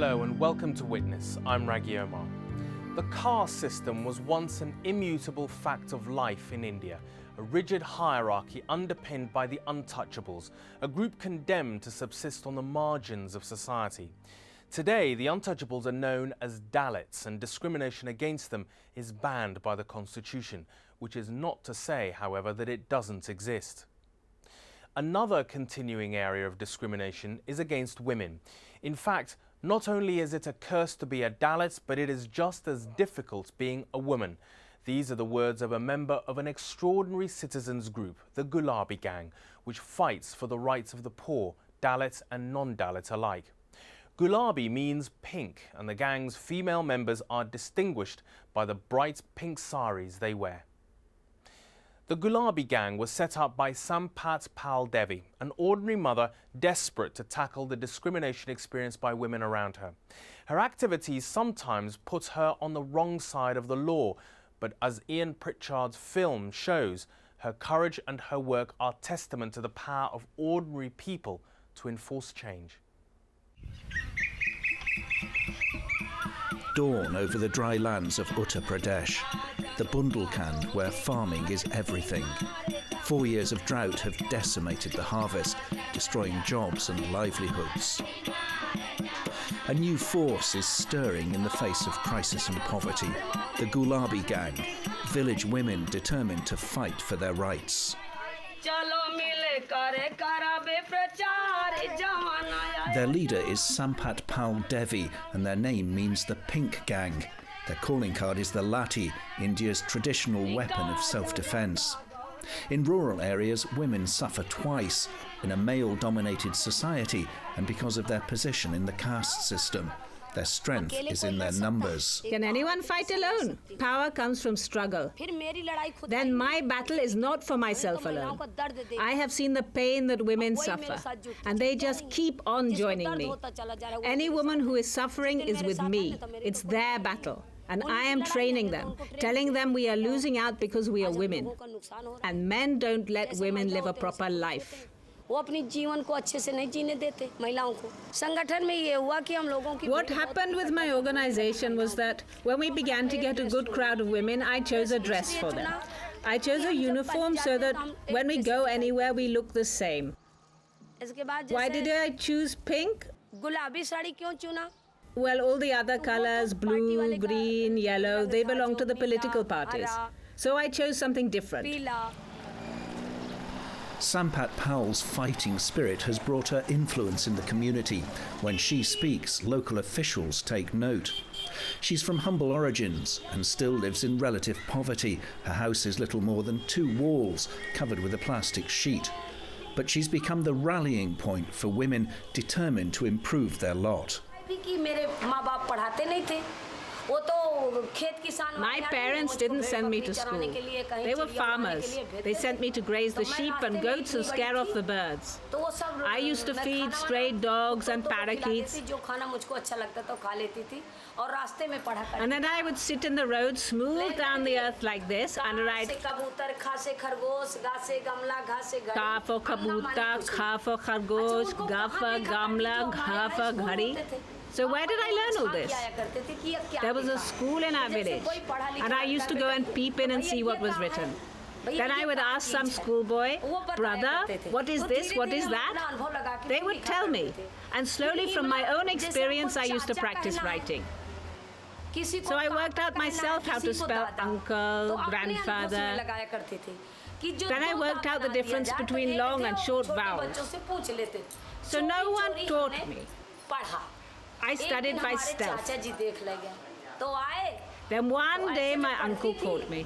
Hello and welcome to Witness. I'm Raghi Omar. The caste system was once an immutable fact of life in India, a rigid hierarchy underpinned by the untouchables, a group condemned to subsist on the margins of society. Today, the untouchables are known as Dalits, and discrimination against them is banned by the Constitution, which is not to say, however, that it doesn't exist. Another continuing area of discrimination is against women. In fact, not only is it a curse to be a Dalit, but it is just as difficult being a woman. These are the words of a member of an extraordinary citizens group, the Gulabi gang, which fights for the rights of the poor, Dalit and non-Dalit alike. Gulabi means pink, and the gang's female members are distinguished by the bright pink saris they wear. The Gulabi gang was set up by Sampat Pal Devi, an ordinary mother desperate to tackle the discrimination experienced by women around her. Her activities sometimes put her on the wrong side of the law, but as Ian Pritchard's film shows, her courage and her work are testament to the power of ordinary people to enforce change. Dawn over the dry lands of Uttar Pradesh, the Bundelkhand where farming is everything. 4 years of drought have decimated the harvest, destroying jobs and livelihoods. A new force is stirring in the face of crisis and poverty. The Gulabi gang, village women determined to fight for their rights. Their leader is Sampat Pal Devi, and their name means the Pink Gang. Their calling card is the Lati, India's traditional weapon of self-defense. In rural areas, women suffer twice, in a male-dominated society and because of their position in the caste system. Their strength is in their numbers. Can anyone fight alone? Power comes from struggle. Then my battle is not for myself alone. I have seen the pain that women suffer, and they just keep on joining me. Any woman who is suffering is with me. It's their battle. And I am training them, telling them we are losing out because we are women. And men don't let women live a proper life. What happened with my organization was that when we began to get a good crowd of women, I chose a dress for them. I chose a uniform so that when we go anywhere, we look the same. Why did I choose pink? Well, all the other colors, blue, green, yellow, they belong to the political parties. So I chose something different. Sampat Pal's fighting spirit has brought her influence in the community. When she speaks, local officials take note. She's from humble origins and still lives in relative poverty. Her house is little more than 2 walls, covered with a plastic sheet. But she's become the rallying point for women determined to improve their lot. My parents didn't send me to school. They were farmers. They sent me to graze the sheep and goats and scare off the birds. I used to feed stray dogs and parakeets. And then I would sit in the road, smooth down the earth like this, and write Ka for kabutar, kha for khargosh, ga for gamla, gha for ghadi. So where did I learn all this? There was a school in our village, and I used to go and peep in and see what was written. Then I would ask some schoolboy, "Brother, what is this? What is that?" They would tell me, and slowly from my own experience I used to practice writing. So I worked out myself how to spell uncle, grandfather. Then I worked out the difference between long and short vowels. So no one taught me. I studied by stealth. Then one day my uncle caught me.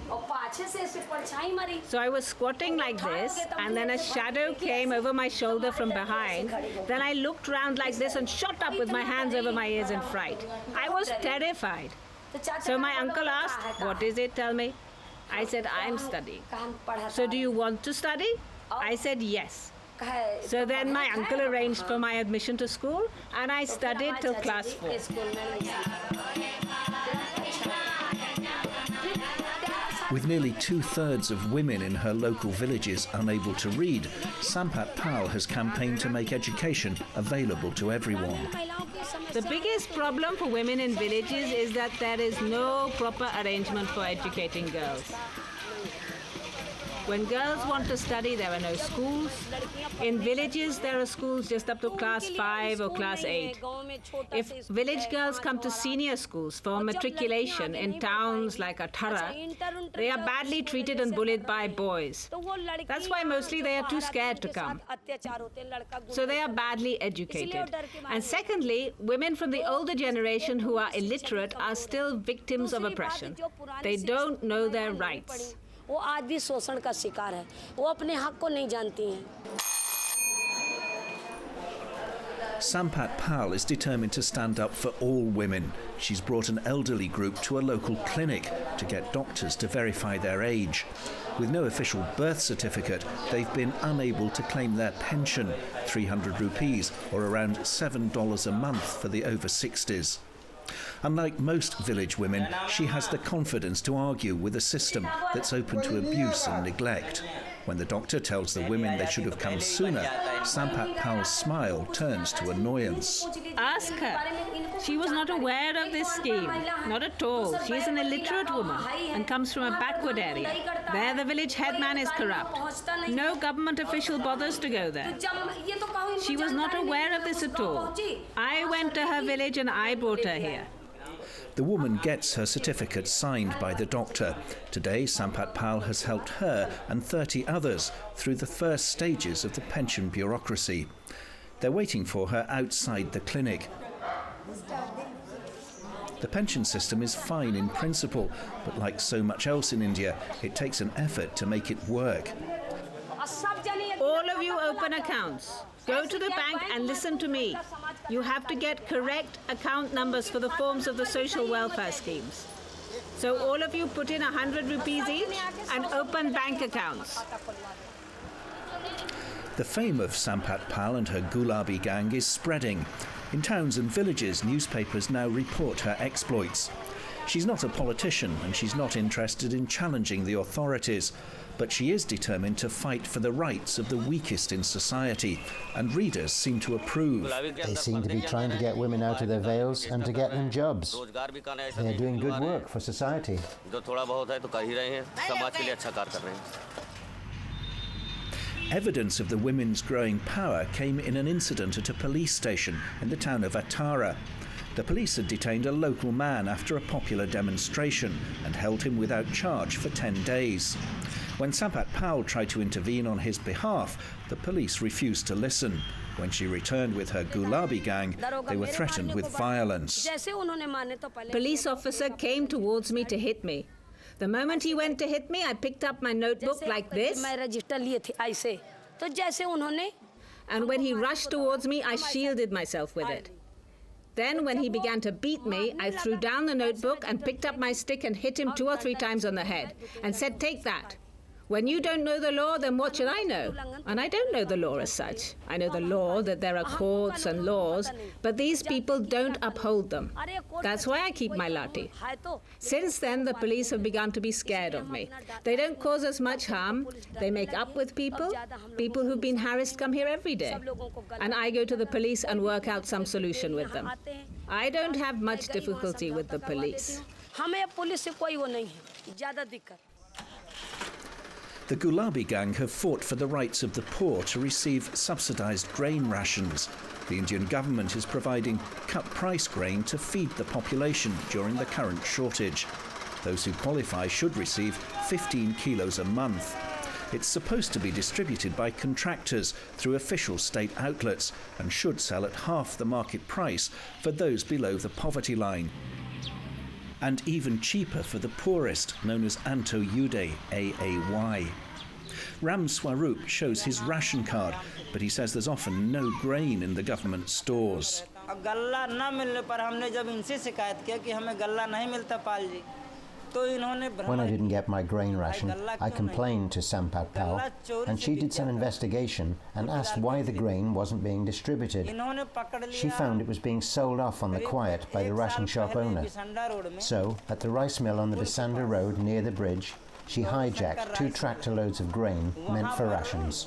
So I was squatting like this, and then a shadow came over my shoulder from behind. Then I looked round like this and shot up with my hands over my ears in fright. I was terrified. So my uncle asked, "What is it, tell me?" I said, "I'm studying." "So do you want to study?" I said, "Yes." So then my uncle arranged for my admission to school, and I studied till class 4. With nearly 2/3 of women in her local villages unable to read, Sampat Pal has campaigned to make education available to everyone. The biggest problem for women in villages is that there is no proper arrangement for educating girls. When girls want to study, there are no schools. In villages, there are schools just up to class 5 or class 8. If village girls come to senior schools for matriculation in towns like Athara, they are badly treated and bullied by boys. That's why mostly they are too scared to come. So they are badly educated. And secondly, women from the older generation who are illiterate are still victims of oppression. They don't know their rights. वो आज भी शोषण का शिकार है वो अपने हक को नहीं जानती हैं Sampat Pal is determined to stand up for all women. She's brought an elderly group to a local clinic to get doctors to verify their age. With no official birth certificate, they've been unable to claim their pension, 300 rupees or around $7 a month for the over 60s. Unlike most village women, she has the confidence to argue with a system that's open to abuse and neglect. When the doctor tells the women they should have come sooner, Sampat Pal's smile turns to annoyance. Ask her. She was not aware of this scheme. Not at all. She is an illiterate woman and comes from a backward area. There the village headman is corrupt. No government official bothers to go there. She was not aware of this at all. I went to her village and I brought her here. The woman gets her certificate signed by the doctor. Today, Sampat Pal has helped her and 30 others through the first stages of the pension bureaucracy. They're waiting for her outside the clinic. The pension system is fine in principle, but like so much else in India, it takes an effort to make it work. All of you open accounts. Go to the bank and listen to me. You have to get correct account numbers for the forms of the social welfare schemes. So all of you put in 100 rupees each and open bank accounts. The fame of Sampat Pal and her Gulabi gang is spreading. In towns and villages, newspapers now report her exploits. She's not a politician and she's not interested in challenging the authorities, but she is determined to fight for the rights of the weakest in society, and readers seem to approve. They seem to be trying to get women out of their veils and to get them jobs. They are doing good work for society. Evidence of the women's growing power came in an incident at a police station in the town of Athara. The police had detained a local man after a popular demonstration and held him without charge for 10 days. When Sampat Pal tried to intervene on his behalf, the police refused to listen. When she returned with her Gulabi gang, they were threatened with violence. Police officer came towards me to hit me. The moment he went to hit me, I picked up my notebook like this. And when he rushed towards me, I shielded myself with it. Then, when he began to beat me, I threw down the notebook and picked up my stick and hit him 2 or 3 times on the head and said, "Take that. When you don't know the law, then what should I know?" And I don't know the law as such. I know the law, that there are courts and laws, but these people don't uphold them. That's why I keep my lathi. Since then, the police have begun to be scared of me. They don't cause us much harm. They make up with people. People who've been harassed come here every day. And I go to the police and work out some solution with them. I don't have much difficulty with the police. The Gulabi gang have fought for the rights of the poor to receive subsidised grain rations. The Indian government is providing cut-price grain to feed the population during the current shortage. Those who qualify should receive 15 kilos a month. It's supposed to be distributed by contractors through official state outlets and should sell at half the market price for those below the poverty line. And even cheaper for the poorest, known as Antoyuday, AAY. Ram Swarup shows his ration card, but he says there's often no grain in the government stores. When I didn't get my grain ration, I complained to Sampat Pal, and she did some investigation and asked why the grain wasn't being distributed. She found it was being sold off on the quiet by the ration shop owner. So, at the rice mill on the Bisanda Road near the bridge, she hijacked 2 tractor loads of grain meant for rations.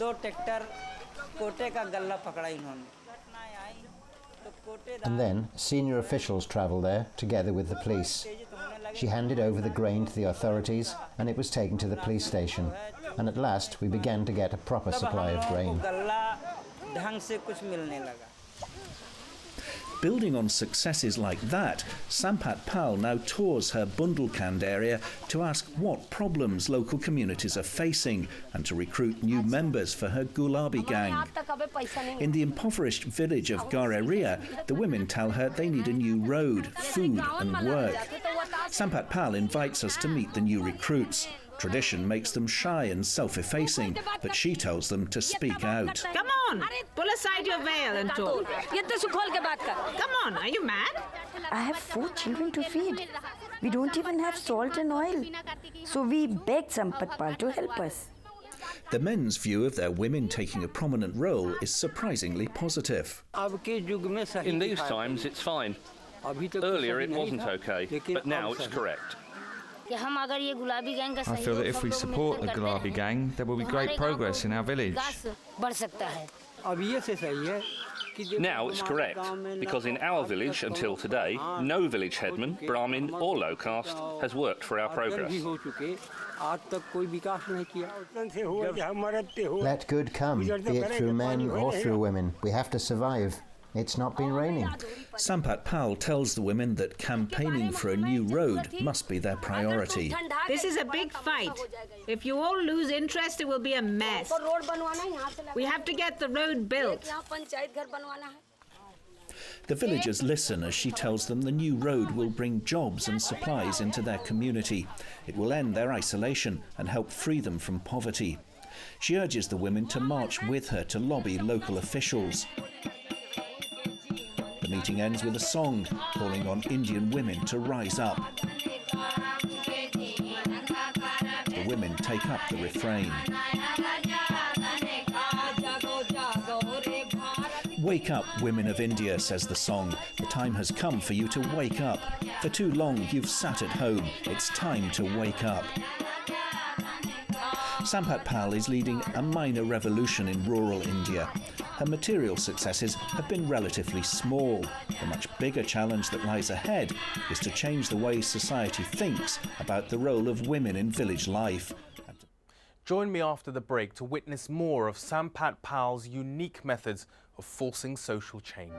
And then senior officials travelled there together with the police. She handed over the grain to the authorities and it was taken to the police station. And at last we began to get a proper supply of grain. Building on successes like that, Sampat Pal now tours her Bundelkhand area to ask what problems local communities are facing and to recruit new members for her Gulabi gang. In the impoverished village of Gareria, the women tell her they need a new road, food and work. Sampat Pal invites us to meet the new recruits. Tradition makes them shy and self-effacing, but she tells them to speak out. Come on, pull aside your veil and talk. Come on, are you mad? I have 4 children to feed. We don't even have salt and oil. So we begged Sampat Pal to help us. The men's view of their women taking a prominent role is surprisingly positive. In these times, it's fine. Earlier, it wasn't okay, but now it's correct. I feel that if we support the Gulabi gang, there will be great progress in our village. Now it's correct, because in our village until today, no village headman, Brahmin or low caste has worked for our progress. Let good come, be it through men or through women. We have to survive. It's not been raining. Sampat Pal tells the women that campaigning for a new road must be their priority. This is a big fight. If you all lose interest, it will be a mess. We have to get the road built. The villagers listen as she tells them the new road will bring jobs and supplies into their community. It will end their isolation and help free them from poverty. She urges the women to march with her to lobby local officials. The meeting ends with a song calling on Indian women to rise up. The women take up the refrain. Wake up, women of India, says the song. The time has come for you to wake up. For too long you've sat at home. It's time to wake up. Sampat Pal is leading a minor revolution in rural India. Her material successes have been relatively small. The much bigger challenge that lies ahead is to change the way society thinks about the role of women in village life. Join me after the break to witness more of Sampat Pal's unique methods of forcing social change.